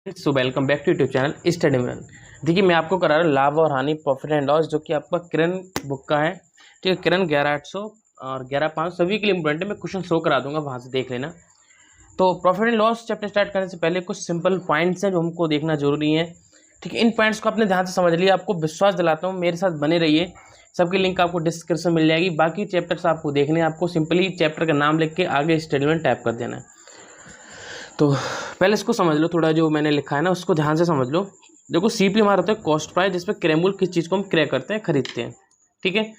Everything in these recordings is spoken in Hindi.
So welcome back to YouTube channel study में। देखिए मैं आपको करा रहा हूँ लाभ और हानि प्रॉफिट एंड लॉस, जो कि आपका किरण बुक का है। ठीक है, किरण 11,800 और 11,500 सभी के लिए इंपॉर्टेंट है। मैं क्वेश्चन शो करा दूंगा, वहाँ से देख लेना। तो profit and loss chapter start करने से पहले कुछ सिंपल पॉइंट्स हैं जो हमको देखना जरूरी है। ठीक है, इन पॉइंट्स को अपने ध्यान से समझ लिए। आपको विश्वास दिलाता हूँ, मेरे साथ बने रहिए। सबकी लिंक आपको डिस्क्रिप्शन में मिल जाएगी। बाकी चैप्टर्स आपको देखने हैं, आपको सिंपली चैप्टर का नाम लिख के आगे स्टडी में टाइप कर देना है। तो पहले इसको समझ लो, थोड़ा जो मैंने लिखा है ना उसको ध्यान से समझ लो। देखो सीपी हमारा होता है कॉस्ट प्राइस, जिसपे क्रय मूल्य किस चीज़ को हम क्रय करते हैं, खरीदते हैं। ठीक है,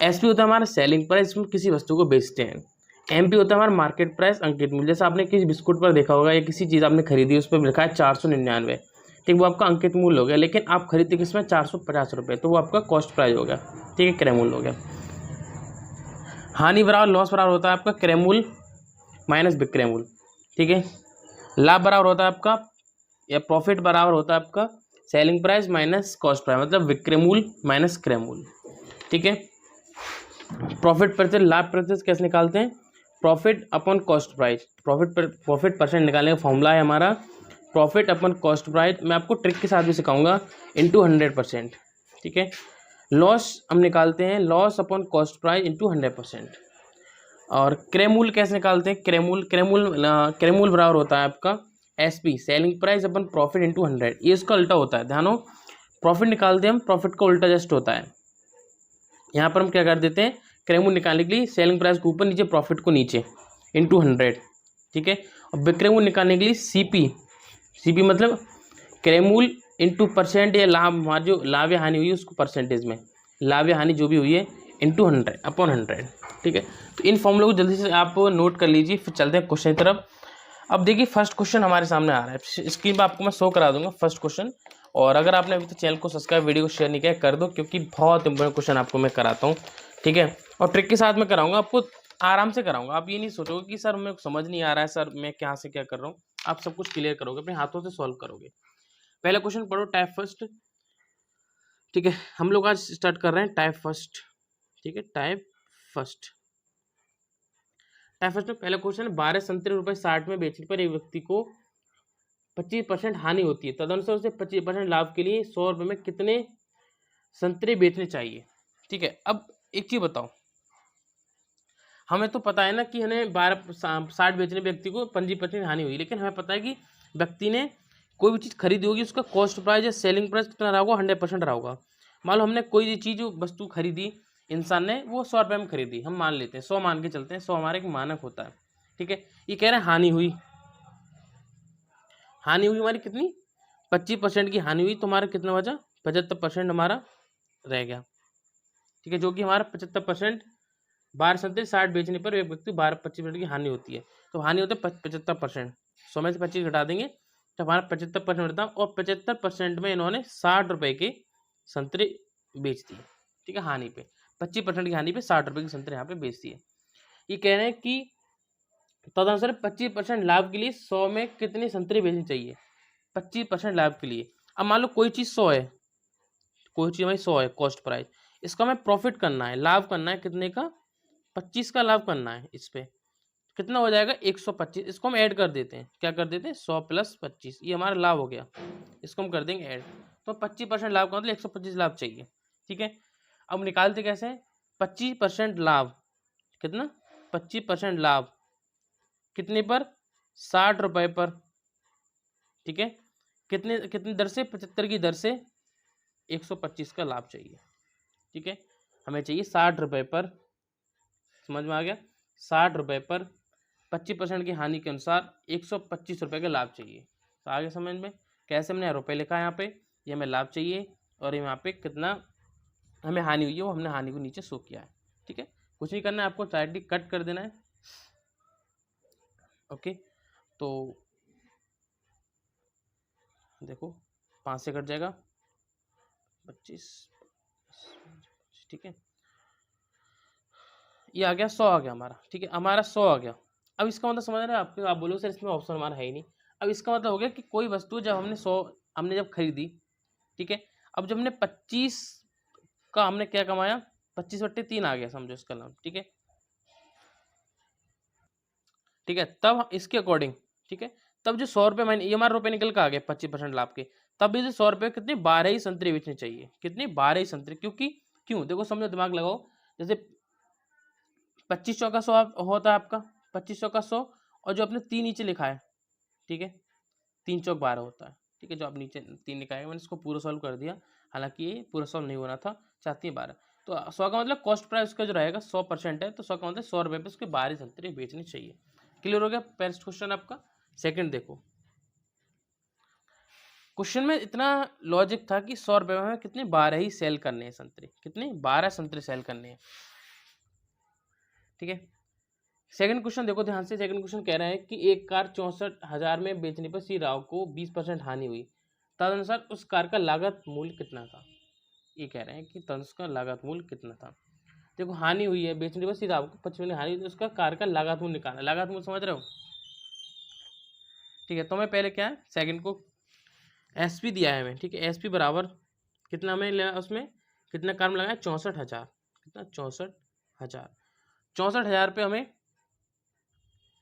एसपी होता है हमारा सेलिंग प्राइस, इसमें किसी वस्तु को बेचते हैं। एमपी होता है हमारा मार्केट प्राइस, अंकित मूल्य। जैसे आपने किसी बिस्कुट पर देखा होगा या किसी चीज़ आपने खरीदी, उस पर लिखा है 499। ठीक, वो आपका अंकित मूल्य हो गया। लेकिन आप खरीदते किसमें, 450 रुपये, तो वो आपका कॉस्ट प्राइस हो गया। ठीक है, क्रय मूल्य हो गया। हानि बराबर लॉस बराबर होता है आपका क्रय मूल्य माइनस विक्रय मूल्य। ठीक है, लाभ बराबर होता है आपका, या प्रॉफिट बराबर होता है आपका selling price minus cost price, मतलब विक्रय मूल्य माइनस क्रय मूल्य। ठीक है, प्रॉफिट प्रतिशत, लाभ प्रतिशत कैसे निकालते हैं, profit upon cost price. Profit percent निकालने का फॉर्मूला है हमारा प्रॉफिट अपॉन कॉस्ट प्राइस। मैं आपको ट्रिक के साथ भी सिखाऊंगा, इंटू 100%। ठीक है, लॉस हम निकालते हैं loss upon cost price into 100%। और क्रय मूल्य कैसे निकालते हैं, क्रय मूल्य बराबर होता है आपका एसपी सेलिंग प्राइस अपन प्रॉफिट इंटू 100। ये इसका उल्टा होता है, ध्यान हो। प्रॉफिट निकालते हैं हम, प्रॉफिट का उल्टा जस्ट होता है। यहाँ पर हम क्या कर देते हैं, क्रय मूल्य निकालने के लिए सेलिंग प्राइस को ऊपर, नीचे प्रॉफिट को नीचे, इंटू 100। ठीक है, और विक्रय मूल्य निकालने के लिए सीपी मतलब क्रय मूल्य इंटू परसेंट, या लाभ, हमारी जो लाभ या हानि हुई है उसको परसेंटेज में, लाभ या हानि जो भी हुई है इंटू 100 अपॉन 100। ठीक है, तो इन फॉर्मूले को जल्दी से आप नोट कर लीजिए, फिर चलते हैं क्वेश्चन की तरफ। अब देखिए फर्स्ट क्वेश्चन हमारे सामने आ रहा है, स्क्रीन पर आपको मैं शो करा दूंगा फर्स्ट क्वेश्चन। और अगर आपने अभी तक चैनल को सब्सक्राइब, वीडियो को शेयर नहीं किया कर दो, क्योंकि बहुत इंपॉर्टेंट क्वेश्चन आपको मैं कराता हूँ। ठीक है, और ट्रिक के साथ में कराऊंगा, आपको आराम से कराऊंगा। आप ये नहीं सोचोगे कि सर मेरे को समझ नहीं आ रहा है, सर मैं क्या से क्या कर रहा हूँ। आप सब कुछ क्लियर करोगे, अपने हाथों से सॉल्व करोगे। पहला क्वेश्चन पढ़ो, टाइप फर्स्ट। ठीक है, हम लोग आज स्टार्ट कर रहे हैं टाइप फर्स्ट। ठीक है, टाइप फर्स्ट में पहला क्वेश्चन है, 12 संतरे रुपए 60 में बेचने पर एक व्यक्ति को 25% हानि होती है, तदनुसार उसे 25% लाभ के लिए 100 रुपए में कितने संतरे बेचने चाहिए। ठीक है, अब एक चीज बताओ, हमें तो पता है ना कि हमें 60 बेचने व्यक्ति को 25% हानि हुई, लेकिन हमें पता है कि व्यक्ति ने कोई भी चीज़ खरीदी होगी, उसका कॉस्ट प्राइस या सेलिंग प्राइस कितना रहा होगा, 100% रहा होगा। मान लो हमने कोई चीज़ वस्तु खरीदी, इंसान ने वो 100 रुपये में खरीदी, हम मान लेते हैं 100, मान के चलते हैं 100 हमारा एक मानक होता है। ठीक है, ये कह रहे हैं हानि हुई हमारी कितनी, 25% की हानि हुई, तो हमारा कितना बचा, 75% हमारा रह गया। ठीक है, जो कि हमारा 75%, 12 संतरे 60 बेचने पर एक व्यक्ति 25% की हानि होती है। तो हानि होता है 75%, 100 में से 25 घटा देंगे तो हमारा 75% होता है। और 75% में इन्होंने 60 रुपए के संतरे बेच दिए। ठीक है, हानि पे 25% की हानि पे 60 रुपए के संतरे यहाँ पे बेच दिए। ये कह रहे हैं कि तदनुसार 25% लाभ के लिए 100 में कितने संतरे बेचने चाहिए, 25% लाभ के लिए। अब मान लो कोई चीज़ 100 है, कोई चीज़ हमारी 100 है कॉस्ट प्राइस, इसका हमें प्रॉफिट करना है, लाभ करना है कितने का, 25 का लाभ करना है। इस पे कितना हो जाएगा, 125। इसको हम ऐड कर देते हैं, क्या कर देते हैं, 100 प्लस 25, ये हमारा लाभ हो गया। इसको हम कर देंगे ऐड, तो 25% लाभ का मतलब 125 लाभ चाहिए। ठीक है, अब निकालते कैसे, 25% लाभ कितना, 25% लाभ कितने पर, 60 रुपए पर। ठीक है, कितने कितनी दर से, 75 की दर से 125 का लाभ चाहिए। ठीक है, हमें चाहिए 60 रुपए पर, समझ में आ गया, 60 रुपए पर 25% की हानि के अनुसार 125 रुपए का लाभ चाहिए। तो आगे समझ में कैसे, हमने रुपए लिखा है यहाँ पे, ये हमें लाभ चाहिए, और यहाँ पे कितना हमें हानि हुई है वो हमने हानि को नीचे शो किया है। ठीक है, कुछ नहीं करना है आपको, डायरेक्टली कट कर देना है। ओके, तो देखो 5 से कट जाएगा 25। ठीक है, ये आ गया 100 आ गया हमारा। ठीक है, हमारा 100 आ गया। अब इसका मतलब समझ रहे हैं आपके, आप बोलोगे सर इसमें ऑप्शन हमारा है ही नहीं। अब इसका मतलब हो गया कि कोई वस्तु जब हमने 100 हमने जब खरीदी, ठीक है, अब जब हमने 25 का हमने क्या कमाया, 25/3 आ गया समझो इसका नाम। ठीक है, ठीक है, तब इसके अकॉर्डिंग, ठीक है, तब जो 100 रुपये महीने, ये हमारा रुपये निकल के आ गए 25% लाभ के, तब भी जो 100 रुपये कितने 12 ही संतरे बेचने चाहिए, कितने 12 ही संतरे, क्योंकि क्यों देखो समझो, दिमाग लगाओ, जैसे 25 चौका 100 होता है आपका, 25 चौका 100, और जो अपने 3 नीचे लिखा है, ठीक है, 3 चौक 12 होता है, ठीक है, जो आप नीचे 3 लिखाएंगे, मैंने इसको पूरा सॉल्व कर दिया, हालांकि ये पूरा सॉल्व नहीं होना था, चाहती है 12, तो 100 का मतलब कॉस्ट प्राइस का जो रहेगा 100% है, तो 100 का मतलब 100 रुपये पे उसके 12 संतरे बेचने चाहिए। क्लियर हो गया फर्स्ट क्वेश्चन आपका। सेकंड देखो, क्वेश्चन में इतना लॉजिक था कि 100 रुपये में कितने 12 ही सेल करने हैं संतरे, कितने 12 संतरे सेल करने हैं, ठीक है। सेकंड क्वेश्चन देखो ध्यान से, सेकंड क्वेश्चन कह रहा है कि एक कार 64,000 में बेचने पर सी राव को 20% हानि हुई, तदनुसार उस कार का लागत मूल्य कितना था। ये कह रहे हैं कि तदनुसार का लागत मूल्य कितना था। देखो हानि हुई है बेचने पर सी राव को 25 हानि हुई, तो उसका कार का लागत मूल्य निकालना, लागत मूल्य समझ रहे हो, ठीक है। तो मैं पहले क्या है, सेकंड को एसपी दिया है हमें, ठीक है, एसपी बराबर कितना हमें लिया, उसमें कितना कार में लगाया 64,000, कितना 64,000, 64,000 पे हमें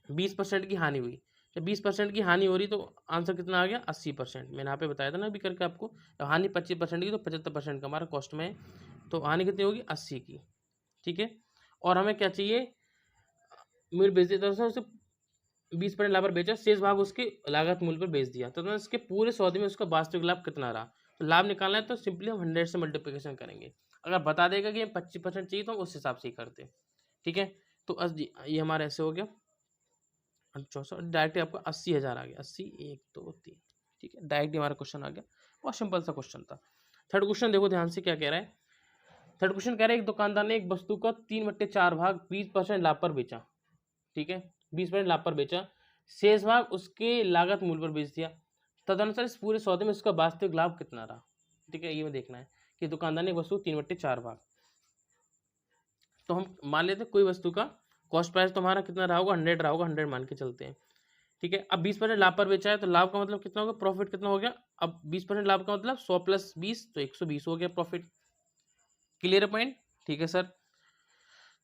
20% की हानि हुई, जब 20% की हानि हो रही तो आंसर कितना आ गया 80%। मैंने यहाँ पे बताया था ना अभी करके आपको, जब हानि 25% की तो 75% का हमारा कॉस्ट में है, तो हानि कितनी होगी 80 की, ठीक है। और हमें क्या चाहिए, मूल्य बेच दिया, तो उसे 20% लाभ पर बेचा, शेष भाग उसके लागत मूल्य पर बेच दिया, तो इसके पूरे सौदे में उसका वास्तविक लाभ कितना रहा। तो लाभ निकालना है तो सिंपली हम 100 से मल्टीप्लिकेशन करेंगे, अगर बता देगा कि 25% चाहिए तो हम उस हिसाब से ही करते हैं, ठीक है। तो ये हमारा ऐसे हो गया 64, डायरेक्ट आपका 80,000 आ गया, 80 1 2 3, ठीक है, डायरेक्ट हमारा क्वेश्चन आ गया, बहुत सिंपल सा क्वेश्चन था। थर्ड क्वेश्चन देखो ध्यान से क्या कह रहा है, थर्ड क्वेश्चन कह रहा है एक दुकानदार ने एक वस्तु का 3/4 भाग 20% लाभ पर बेचा, ठीक है, 20% लाभ पर बेचा, शेष भाग उसके लागत मूल्य पर बेच दिया, तदनुसार इस पूरे सौदे में उसका वास्तविक लाभ कितना रहा, ठीक है। ये देखना है कि दुकानदार ने एक वस्तु 3/4 भाग, तो हम मान लेते हैं कोई वस्तु का कॉस्ट प्राइस तो हमारा कितना रहा होगा 100 रहा होगा, 100 मान के चलते हैं, ठीक है। अब 20% लाभ पर बेचा है, तो लाभ का मतलब कितना होगा, प्रॉफिट कितना हो गया, अब 20% लाभ का मतलब 100 + 20 तो 120 हो गया प्रॉफिट। क्लियर पॉइंट, ठीक है सर।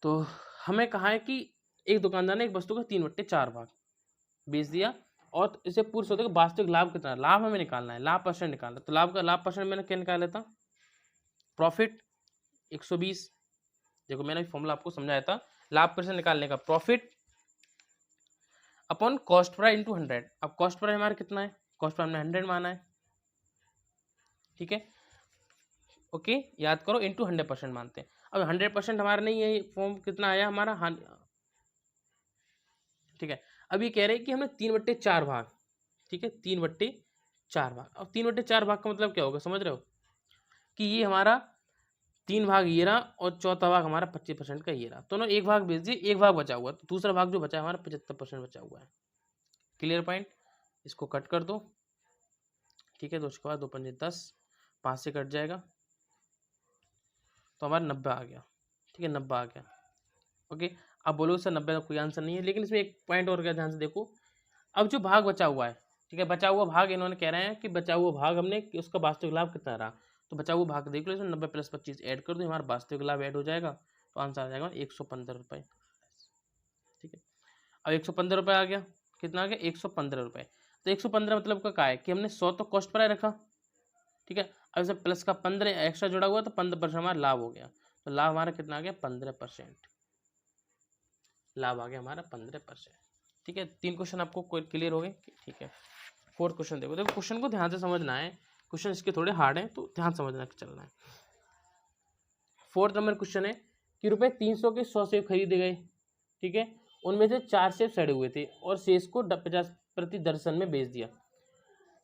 तो हमें कहा है कि एक दुकानदार ने एक वस्तु का 3/4 भाग बेच दिया, और इसे पूर्व सौदे का वास्तविक लाभ कितना, लाभ हमें निकालना है, लाभ परसेंट निकालना है, तो लाभ का लाभ परसेंट मैंने क्या निकाला था, प्रॉफिट 120, देखो मैंने फॉर्मूला आपको समझाया था, लाभ परसेंट निकालने का profit upon cost price into 100। अब कॉस्ट प्राइस हमारा कितना है, कॉस्ट प्राइस हमने 100 माना है, ठीक है, ओके, याद करो इंटू 100% मानते हैं। अब 100% हमारा नहीं है, फॉर्म कितना आया हमारा, हाँ, ठीक है। अब ये कह रहे हैं कि हमने 3/4 भाग, ठीक है, 3/4 भाग, अब 3/4 भाग का मतलब क्या होगा समझ रहे हो, कि ये हमारा 3 भाग ये रहा और चौथा भाग हमारा 25% का ये रहा, तो ना एक भाग बेच दिए, एक भाग बचा हुआ, तो दूसरा भाग जो बचा है हमारा 75% बचा हुआ है। क्लियर पॉइंट, इसको कट कर दो, ठीक है, तो उसके बाद 2 पंजे 10, 5 से कट जाएगा, तो हमारा 90 आ गया, ठीक है, 90 आ गया, ओके। अब बोलो सर 90 का कोई आंसर नहीं है, लेकिन इसमें एक पॉइंट और क्या ध्यान से देखो, अब जो भाग बचा हुआ है, ठीक है, बचा हुआ भाग इन्होंने कह रहे हैं कि बचा हुआ भाग हमने कि उसका वास्तविक लाभ कितना रहा, तो बचा हुआ भाग देख लो, इसमें 90 + 25 ऐड कर दो, हमारा वास्तविक लाभ ऐड हो जाएगा, तो आंसर आ जाएगा 115 रुपये, ठीक है। अब 115 रुपये आ गया, कितना आ गया 115 रुपये, तो 115 मतलब का है कि हमने 100 तो कॉस्ट पर रखा, ठीक है, अब इसे प्लस का 15 एक्स्ट्रा जुड़ा हुआ तो 15% हमारा लाभ हो गया, तो लाभ हमारा कितना आ गया 15%, लाभ आ गया हमारा 15%, ठीक है। 3 क्वेश्चन आपको क्लियर हो गए, ठीक है। फोर्थ क्वेश्चन देखो, देखो क्वेश्चन को ध्यान से समझना है, क्वेश्चन इसके थोड़े हार्ड हैं तो ध्यान समझना चलना है। फोर्थ नंबर क्वेश्चन है कि रुपए 300 के 100 सेब खरीदे गए, ठीक है, उनमें से 4 सेब सड़े हुए थे और शेष को 50 दर्जन में बेच दिया,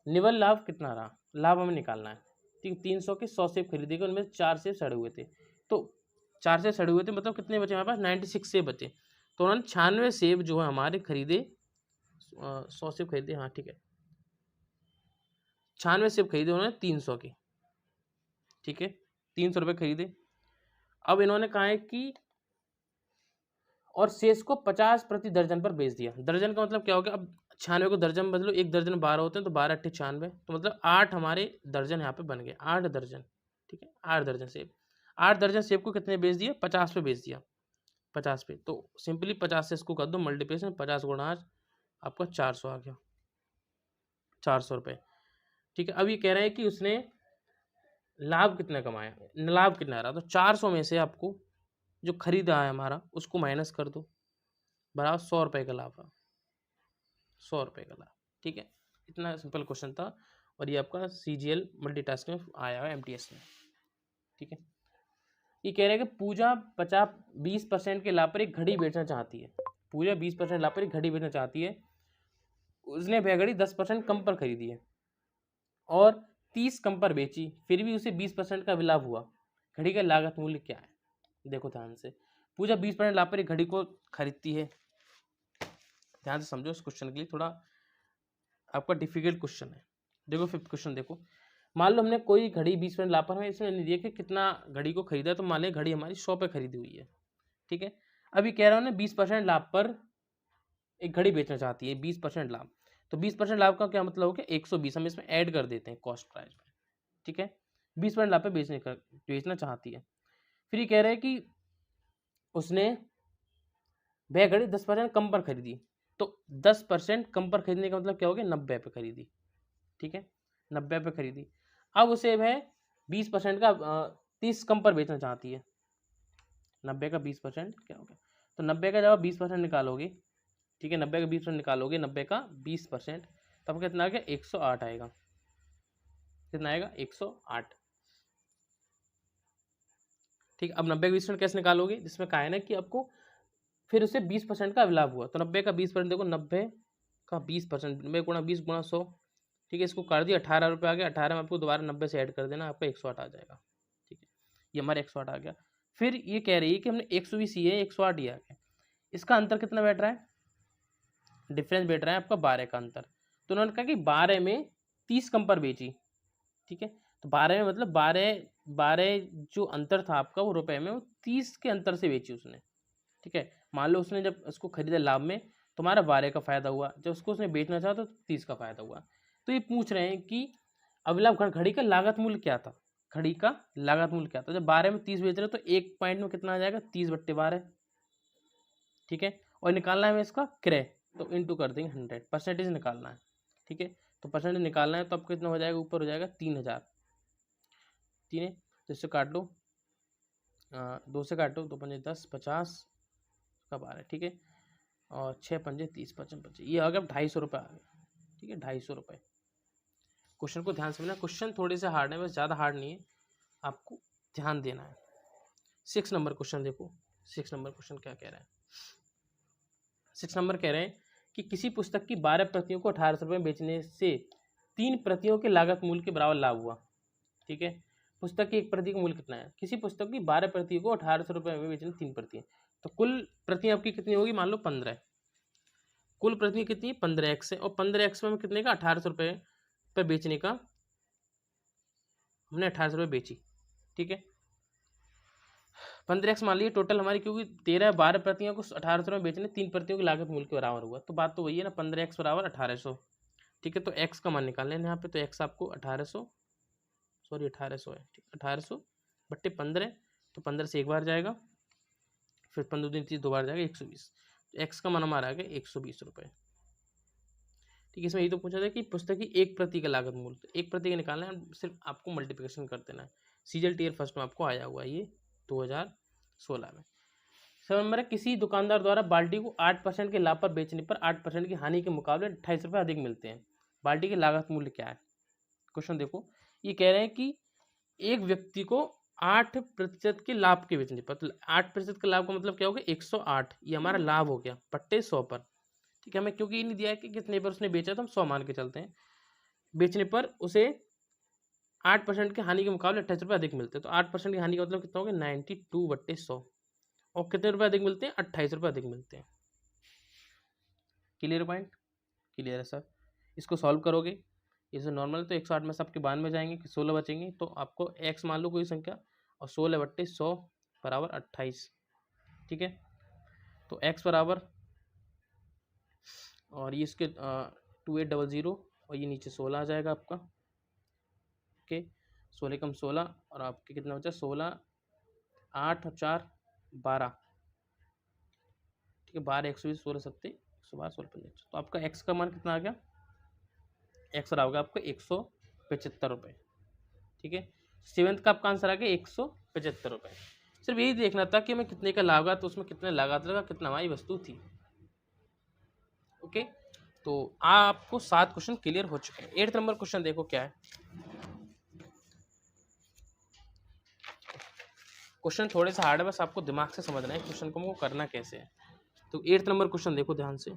निवल लाभ कितना रहा, लाभ हमें निकालना है, ठीक है। 300 के 100 सेब खरीदे गए, उनमें 4 सेब सड़े हुए थे, तो 4 सेब सड़े हुए थे मतलब कितने बचे हमारे पास 96 सेब बचे, तो उन्होंने 96 सेब जो है हमारे खरीदे, 100 सेब खरीदे, हाँ ठीक है, 96 सेब खरीदे उन्होंने 300 के, ठीक है, 300 रुपये खरीदे। अब इन्होंने कहा है कि और शेष को 50 प्रति दर्जन पर बेच दिया, दर्जन का मतलब क्या हो गया, अब 96 को दर्जन में बदलो, एक दर्जन 12 होते हैं, तो 12 × 8 = 96, तो मतलब 8 हमारे दर्जन यहाँ पे बन गए, 8 दर्जन, ठीक है, 8 दर्जन सेब, 8 दर्जन सेब को कितने बेच दिया 50 पे बेच दिया, 50 पे, तो सिंपली 50 से इसको कर दो मल्टीप्लिकेशन, 50 × 8 आपका 400 आ गया, 400 रुपये। ठीक है, अब ये कह रहा है कि उसने लाभ कितना कमाया, लाभ कितना आ रहा, तो 400 में से आपको जो खरीदा है हमारा उसको माइनस कर दो, बराबर 100 रुपये का लाभ है, 100 रुपये का लाभ। ठीक है, इतना सिंपल क्वेश्चन था और ये आपका CGL मल्टीटास्क में आया है MTS में। ठीक है, ये कह रहे हैं कि पूजा 20% के लाभ पर एक घड़ी बेचना चाहती है। पूजा 20% लाभ पर एक घड़ी बेचना चाहती है। उसने वह घड़ी 10% कम पर खरीदी है और 30 कम पर बेची, फिर भी उसे 20% का लाभ हुआ। घड़ी का लागत मूल्य क्या है? देखो ध्यान से, पूजा 20% लाभ पर एक घड़ी को खरीदती है। ध्यान से समझो इस क्वेश्चन के लिए, थोड़ा आपका डिफिकल्ट क्वेश्चन है। देखो 5th क्वेश्चन देखो, मान लो हमने कोई घड़ी 20% लाभ पर, हमें इसमें नहीं दिया कि कितना घड़ी को खरीदा, तो मान लो घड़ी हमारी 100 पे खरीदी हुई है। ठीक है, अभी कह रहा हूँ ना 20% लाभ पर एक घड़ी बेचना चाहती है, 20% लाभ, तो 20% लाभ का क्या मतलब हो गया 120, हम इसमें ऐड कर देते हैं कॉस्ट प्राइस में। ठीक है, 20% लाभ पे बेचना चाहती है। फिर ये कह रहे हैं कि उसने वह घड़ी 10% कम पर खरीदी, तो 10% कम पर खरीदने का मतलब क्या हो गया 90 पे खरीदी। ठीक है, 90 पे खरीदी। अब उसे वह 20% का 30 कम पर बेचना चाहती है। 90 का 20% क्या हो गया, तो 90 का जब आप 20% निकालोगे, ठीक है, 90 का 20% निकालोगे, 90 का 20%, तब कितना आ गया 108 आएगा। कितना आएगा 108। ठीक, अब 90 का 20% कैसे निकालोगे, जिसमें कहा है ना कि आपको फिर उसे 20% का लाभ हुआ, तो 90 का 20% देखो, 90 का 20%, 90 गुणा 20 गुणा 100। ठीक है, इसको कर दिया 18 रुपये आ गया, 18 में आपको दोबारा 90 से ऐड कर देना, आपका 108 आ जाएगा। ठीक है, ये हमारा 108 आ गया। फिर ये कह रही है कि हमने 120 ये 108 दिया है, इसका अंतर कितना बैठ रहा है, डिफरेंस बैठ रहा है आपका 12 का अंतर। तो उन्होंने कहा कि 12 में 30 कम पर बेची। ठीक है, तो 12 में मतलब 12 जो अंतर था आपका वो रुपए में, वो 30 के अंतर से बेची उसने। ठीक है, मान लो उसने जब उसको खरीदा लाभ में, तुम्हारा 12 का फायदा हुआ, जब उसको उसने बेचना चाहा तो 30 का फायदा हुआ। तो ये पूछ रहे हैं कि अगला घड़ी का लागत मूल्य क्या था, घड़ी का लागत मूल्य क्या था। जब 12 में 30 बेच रहे हो तो एक पॉइंट में कितना आ जाएगा 30/12। ठीक है, और निकालना है हमें इसका क्रय, तो इंटू कर देंगे 100, परसेंटेज निकालना है। ठीक है, तो परसेंटेज निकालना है, तो अब कितना हो जाएगा, ऊपर हो जाएगा 3000। 3 है तो इससे काट लो, 2 से काटो, 2 पंजे 10, 50 का 12। ठीक है, और 6 पंजे 30, 55 55, ये आ गया 250 रुपये आ गया। ठीक है, 250 रुपये। क्वेश्चन को ध्यान से समझना, क्वेश्चन थोड़े से हार्ड है, बस ज़्यादा हार्ड नहीं है, आपको ध्यान देना है। 6 नंबर क्वेश्चन देखो, 6 नंबर क्वेश्चन क्या कह रहा है। 6 नंबर कह रहे हैं कि किसी पुस्तक की 12 प्रतियों को 1800 रुपये में बेचने से 3 प्रतियों के लागत मूल्य के बराबर लाभ हुआ। ठीक है, पुस्तक की एक प्रति का मूल्य कितना है, किसी पुस्तक की 12 प्रतियों को 1800 रुपये में बेचने 3 प्रतियां, तो कुल प्रतियां आपकी कितनी होगी, मान लो 15। कुल प्रति कितनी 15x है, और 15x में कितने का 1800 रुपये पर बेचने का, हमने 1800 रुपये बेची। ठीक है, 15x मान लीजिए टोटल हमारी, क्योंकि 12 प्रतियों को 1800 रुपये बेचने 3 प्रतियों की लागत मूल्य के बराबर हुआ, तो बात तो वही है ना, 15x बराबर 1800। ठीक है, तो x का मान निकाल लेना यहाँ पे, तो x आपको 1800, सॉरी 1800 है, ठीक 1800/15, तो 15 से एक बार जाएगा, फिर 15 दिन 30 दो बार जाएगा, 120। तो x का मान हमारा आ गया 120 रुपये। ठीक है, इसमें ये तो पूछा था कि पुस्तक की एक प्रति का लागत मूल्य, तो एक प्रति का निकालना है, सिर्फ आपको मल्टीप्लिकेशन कर देना है। CGL टियर फर्स्ट में आपको आया हुआ है ये 2016 में। 7 नंबर है, किसी दुकानदार द्वारा बाल्टी को 8% के लाभ पर बेचने पर 8% की हानि के मुकाबले 28 रुपये अधिक मिलते हैं, बाल्टी की लागत मूल्य क्या है। क्वेश्चन देखो, ये कह रहे हैं कि एक व्यक्ति को 8% के लाभ के बेचने पर, तो 8% के लाभ का मतलब क्या हो गया 108, ये हमारा लाभ हो गया बट्टे 100 पर। ठीक है, हमें क्योंकि ये नहीं दिया है कि कितने पर उसने बेचा, तो हम 100 मान के चलते हैं। बेचने पर उसे 8% के हानि के मुकाबले 28 रुपये अधिक मिलते हैं, तो 8% की हानि का मतलब कितना हो गया 92/100, और कितने रुपये अधिक मिलते हैं 28 रुपये अधिक मिलते हैं। क्लियर पॉइंट, क्लियर है सर। इसको सॉल्व करोगे, इसे नॉर्मल तो 108 में सबके 92 में जाएंगे, 16 बचेंगे, तो आपको x मान लो कोई संख्या, और 16/100 बराबर 28। ठीक है, तो x बराबर, और ये इसके 2800, और ये नीचे 16 आ जाएगा आपका। ओके, 16 कम 16, और आपके कितना बचा 16, 8 और 4 12। ठीक है, 12 120, 16 7 112, 16 55, तो आपका x का मान कितना आ गया एक्स होगा आपको 175 रुपये। ठीक है, 7th का आपका आंसर आ गया 175 रुपये। सिर्फ यही देखना था कि हमें कितने का लागत, तो उसमें कितने लागत लगा, कितना हमारी वस्तु थी। ओके, तो आपको 7 क्वेश्चन क्लियर हो चुके हैं। 8th नंबर क्वेश्चन देखो क्या है। क्वेश्चन थोड़े से हार्ड है, बस आपको दिमाग से समझना है क्वेश्चन को हमको करना कैसे है। तो 8th नंबर क्वेश्चन देखो ध्यान से।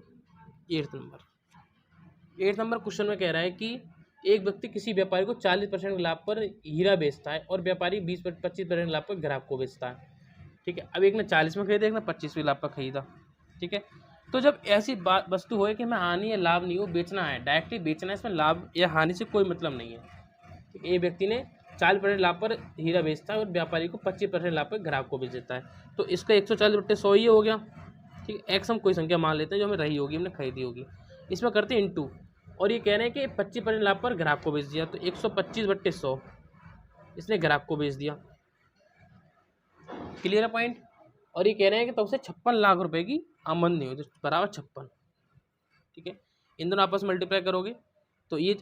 8th नंबर क्वेश्चन में कह रहा है कि एक व्यक्ति किसी व्यापारी को 40% लाभ पर हीरा बेचता है और व्यापारी 25% लाभ पर ग्राहक को बेचता है। ठीक है, अब एक ने 40 में खरीदा, एक ने 25 लाभ पर खरीदा। ठीक है, तो जब ऐसी बात वस्तु हो कि हमें हानि या लाभ नहीं हो, बेचना है, डायरेक्टली बेचना है, इसमें लाभ या हानि से कोई मतलब नहीं है। ठीक है, एक व्यक्ति ने 40% लाभ पर हीरा बेचता है और व्यापारी को 25% लाभ पर ग्राहक को बेच देता है, तो इसका 140/100 ही हो गया। ठीक है, एक्स हम कोई संख्या मान लेते हैं जो हमें रही होगी, हमने खरीदी होगी, इसमें करते हैं इंटू, और ये कह रहे हैं कि 25% लाभ पर ग्राहक को बेच दिया, तो 125/100 इसने ग्राहक को बेच दिया। क्लियर है पॉइंट। और ये कह रहे हैं कि तब से 56 लाख रुपए की आमदनी हो, तो बराबर 56। ठीक है, इन दोनों आपस में मल्टीप्लाई करोगे तो ये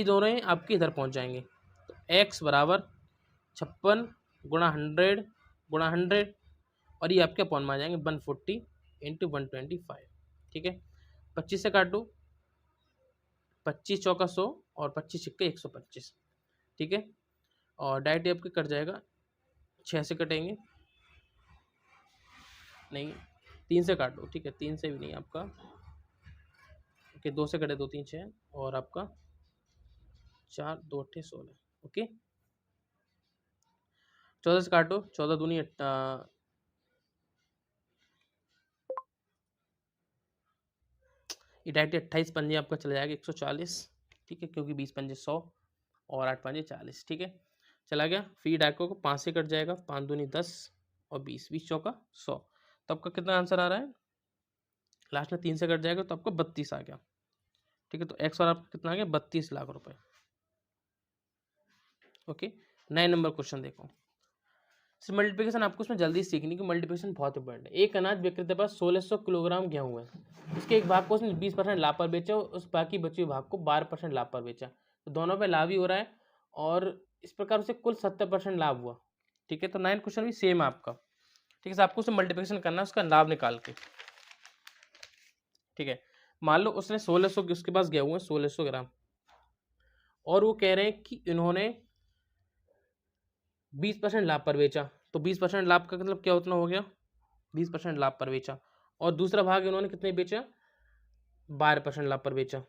दोनों ही आपके इधर पहुंच जाएंगे। तो x बराबर 56 गुणा 100 और ये आपके अपॉन में आ जाएंगे 140 इंटू 125। ठीक है, 25 से काटो, 25 चौका 100 और 25 छिक्के 125। ठीक है, और डायरेक्ट आपके कट जाएगा, 6 से कटेंगे नहीं, 3 से काटो। ठीक है, 3 से भी नहीं आपका, ओके, 2 से कटे 2 3 6 और आपका 4 2 8 16। ओके, 14 से काटो, 14 दूनी ये डायरेक्ट 28 पंजे आपका चला जाएगा 140। ठीक है, क्योंकि 20 पंजे 100 और 8 पंजे 40। ठीक है, चला गया। फिर डायको को 5 से कट जाएगा, 5 दूनी 10 और 20, 20 चौका 100, तो आपका कितना आंसर आ रहा है, लास्ट में 3 से कट जाएगा तो आपको 32 आ गया। ठीक है, तो एक्स और आपका कितना आ गया, 32 लाख रुपए। ओके, 9 नंबर क्वेश्चन देखो। मल्टीप्लिकेशन आपको उसमें जल्दी सीखनी कि मल्टीप्लिकेशन बहुत इंपॉर्टेंट है। एक अनाज विक्रेता के पास 1600 किलोग्राम गेहूं है, उसके एक भाग को उसने 20% लाभ पर बेचा, उस बाकी बचे हुए भाग को 12% लाभ पर बेचा, तो दोनों पे लाभ ही हो रहा है और इस प्रकार से कुल 70% लाभ हुआ। ठीक है, तो 9 क्वेश्चन भी सेम है आपका। ठीक है, आपको उसमें मल्टीप्लिकेशन करना है उसका लाभ निकाल के। ठीक है, मान लो उसने 1600 उसके पास गेहूं है 1600 ग्राम, और वो कह रहे हैं कि इन्होंने 20% लाभ पर बेचा, तो 20% लाभ का मतलब क्या उतना हो गया, 20% लाभ पर बेचा, और दूसरा भाग इन्होंने कितने बेचा, 12% लाभ पर बेचा।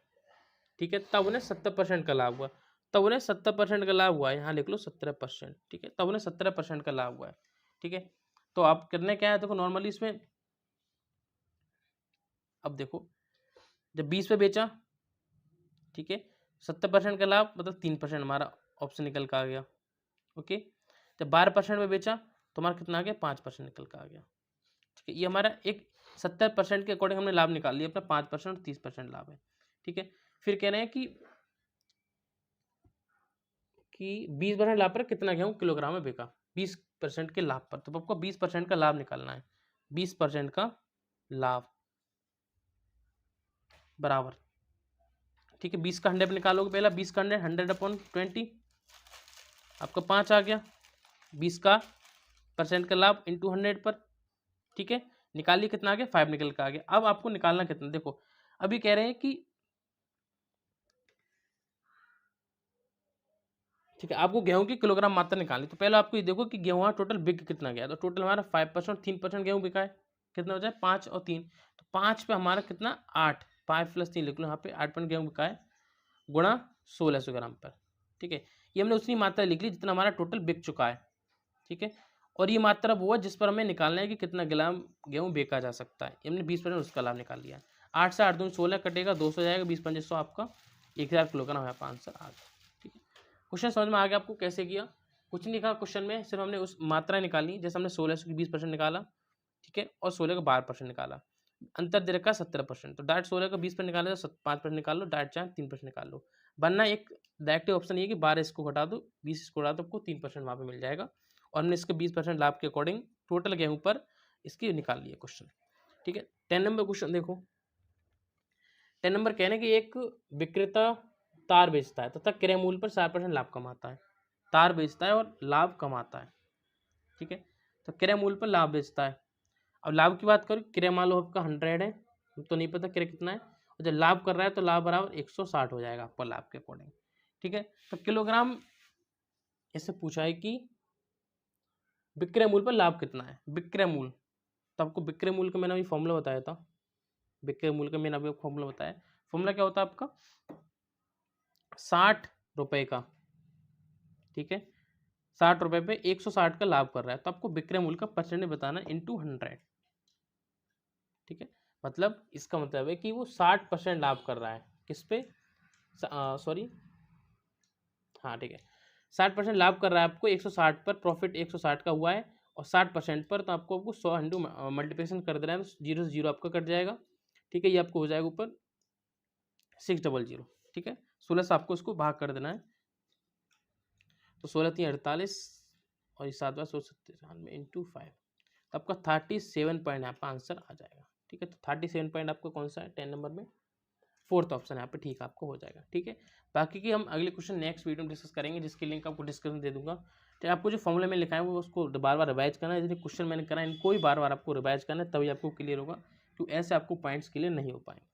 ठीक है, तब उन्हें 70% का लाभ हुआ, तब उन्हें 70% का लाभ हुआ है, यहाँ लिख लो 17%। ठीक है, तब उन्हें 17% का लाभ हुआ है। ठीक है, तो आप करने क्या है, देखो नॉर्मली इसमें अब देखो, जब 20 पे बेचा, ठीक है, 70% का लाभ मतलब 3% हमारा ऑप्शन निकल का आ गया। ओके, जब 12% में बेचा तो हमारा कितना आ गया, 5% निकल का आ गया। ठीक है, ये हमारा एक 70% के अकॉर्डिंग हमने लाभ निकाल लिया, अपना 5% और 30% लाभ है। ठीक है, फिर कह रहे हैं कि 20% लाभ पर कितना गेहूं किलोग्राम में बिका, 20% के लाभ पर, तो आपको 20% का लाभ निकालना है। 20% का लाभ बराबर, ठीक है, 20 का 100 निकालोगे, पहला 20 का 100/20 आपका 5 आ गया, 20 का % का लाभ इंटू 100 पर। ठीक है, निकालिए, कितना आ गया, 5 निकल का आ गया। अब आपको निकालना कितना, देखो अभी कह रहे हैं कि ठीक है, आपको गेहूं की किलोग्राम मात्रा निकालनी, तो पहले आपको ये देखो कि गेहूं टोटल बिक कितना गया, तो टोटल हमारा 5% 3% गेहूं बिका है, कितना हो जाए 5 और 3, तो 5 पे हमारा कितना 8, 5 + 3 लिख लो यहाँ पे, 8 गेहूं बिका है गुणा 1600 ग्राम पर। ठीक है, ये हमने उतनी मात्रा लिख ली जितना हमारा टोटल बिक चुका है। ठीक है, और ये मात्रा वो है जिस पर हमें निकालना है कि कितना ग्राम गेहूं बेचा जा सकता है, हमने 20% उसका लाभ निकाल लिया। 8 से 8 दूनी 16 कटेगा, 200 जाएगा, 20 पंजे 100, आपका 1000 किलोग्राम यहाँ पर आंसर आ गया। ठीक है, क्वेश्चन समझ में आ गया आपको कैसे किया, कुछ नहीं लिखा क्वेश्चन में, सिर्फ हमने उस मात्रा निकाली, जैसे हमने 1600 की 20% निकाला, ठीक है, और 16 का 12% निकाला, अंतर दे रखा 17%, तो डायरेक्ट 16 का 20% निकाले तो 5% निकाल लो, डायरेक्ट चाहे 3% निकाल लो, वरना एक डायरेक्ट ऑप्शन ये कि 12 इसको घटा दो, 20 इसको घटा दो, आपको 3% वहाँ पे मिल जाएगा, और हमने इसके 20% लाभ के अकॉर्डिंग टोटल गेहूं पर इसकी निकाल लिया क्वेश्चन। ठीक है, 10 नंबर क्वेश्चन देखो। 10 नंबर कहने कि एक विक्रेता तार बेचता है तथा क्रय मूल्य पर 4% लाभ कमाता है। तार बेचता है और लाभ कमाता है, ठीक है। तो क्रय मूल्य पर लाभ बेचता है। अब लाभ की बात करूँ, क्रय मान लो आपका 100 है, तो नहीं पता क्रय कितना है, और जब लाभ कर रहा है तो लाभ बराबर 160 हो जाएगा आपका लाभ के अकॉर्डिंग, ठीक है। तो किलोग्राम इससे पूछा है कि विक्रय मूल्य पर लाभ कितना है, विक्रय मूल्य। तो आपको विक्रय मूल्य का मैंने अभी फॉर्मूला बताया था, विक्रय मूल्य का मैंने अभी फॉर्मूला बताया। फॉर्मूला क्या होता है आपका, 60 रुपए का, ठीक है, 60 रुपए पे 160 का लाभ कर रहा है, तो आपको विक्रय मूल्य का परसेंटेज बताना इंटू 100, ठीक है। मतलब इसका मतलब है कि वो 60% लाभ कर रहा है, किस पे, सॉरी, हाँ ठीक है, 60% लाभ कर रहा है आपको 160 पर, प्रॉफिट 160 का हुआ है और 60% पर, तो आपको 100 इंटू मल्टीप्लिकेशन कर देना है, तो 0 से 0 आपका कट जाएगा, ठीक है। ये आपको हो जाएगा ऊपर 600, ठीक है। 16 से आपको इसको भाग कर देना है, तो 16×3=48 और ये 7×197 इंटू 5, तो आपका 37 पॉइंट यहाँ पर आंसर आ जाएगा, ठीक है। तो 37 पॉइंट आपका कौन सा है, 10 नंबर में 4th ऑप्शन यहाँ पे ठीक आपको हो जाएगा, ठीक है। बाकी की हम अगले क्वेश्चन नेक्स्ट वीडियो में डिस्कस करेंगे, जिसकी लिंक आपको डिस्क्रिप्शन दे दूंगा। तो आपको जो फॉर्मूला में लिखा है वो उसको बार बार रिवाइज करना है, जैसे क्वेश्चन मैंने करा है इनको भी बार बार आपको रिवाइज करना है, तभी आपको क्लियर होगा, तो ऐसे आपको पॉइंट्स क्लियर नहीं हो पाएंगे।